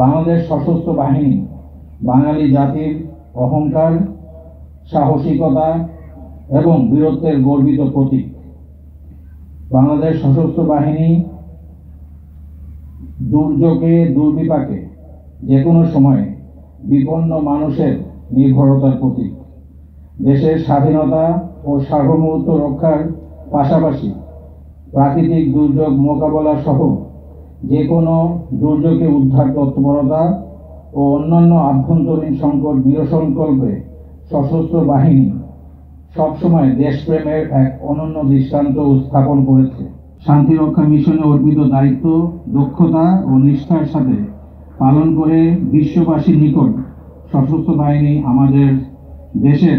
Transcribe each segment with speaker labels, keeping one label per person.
Speaker 1: বাংলাদেশ সশস্ত্র বাহিনী বাঙালি জাতির অহংকার, সাহসিকতা এবং বীরত্বের গর্বিত প্রতীক। বাংলাদেশ সশস্ত্র বাহিনী দুর্যোগে দুর্বিপাকে যে কোনো সময়ে বিপন্ন মানুষের নির্ভরতার প্রতীক। দেশের স্বাধীনতা ও সার্বভৌমত্ব রক্ষার পাশাপাশি প্রাকৃতিক দুর্যোগ মোকাবেলা সহ যে কোনো দুর্যোগে উদ্ধার তৎপরতা ও অন্যান্য আভ্যন্তরীণ সংকট নিরসনকল্পে সশস্ত্র বাহিনী সবসময় দেশপ্রেমের এক অনন্য দৃষ্টান্ত স্থাপন করেছে। শান্তিরক্ষা মিশনে অর্পিত দায়িত্ব দক্ষতা ও নিষ্ঠার সাথে পালন করে বিশ্ববাসীর নিকট সশস্ত্র বাহিনী আমাদের দেশের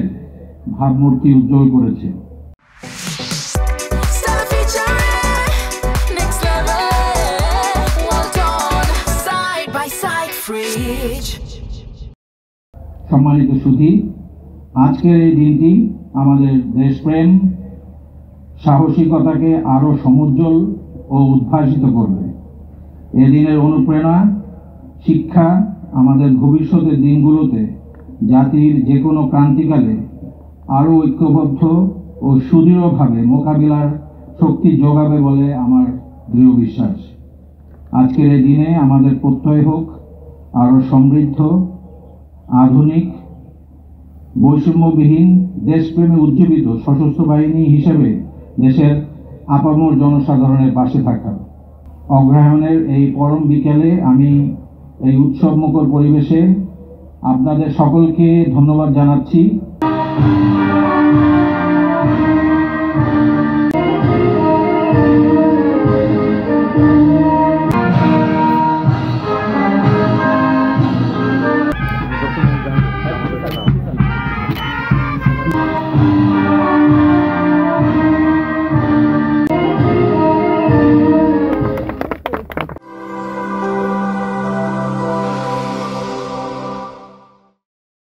Speaker 1: ভাবমূর্তি উজ্জ্বল করেছে। সম্মানিত সুধী, আজকের এই দিনটি আমাদের দেশপ্রেম, সাহসিকতাকে আরো সমুজ্জ্বল ও উদ্ভাসিত করবে। এদিনের অনুপ্রেরণা, শিক্ষা আমাদের ভবিষ্যতের দিনগুলোতে জাতির যে কোনো ক্রান্তিকালে আরো ঐক্যবদ্ধ ও সুদৃঢ়ভাবে মোকাবিলার শক্তি যোগাবে বলে আমার দৃঢ় বিশ্বাস। আজকের এই দিনে আমাদের প্রত্যয় হোক আরো সমৃদ্ধ, আধুনিক, বৈষম্যবিহীন, দেশপ্রেমে উজ্জীবিত সশস্ত্র বাহিনী হিসেবে দেশের আপামর জনসাধারণের পাশে থাকা। অগ্রহায়ণের এই পরম বিকেলে আমি এই উৎসবমুখর পরিবেশে আপনাদের সকলকে ধন্যবাদ জানাচ্ছি।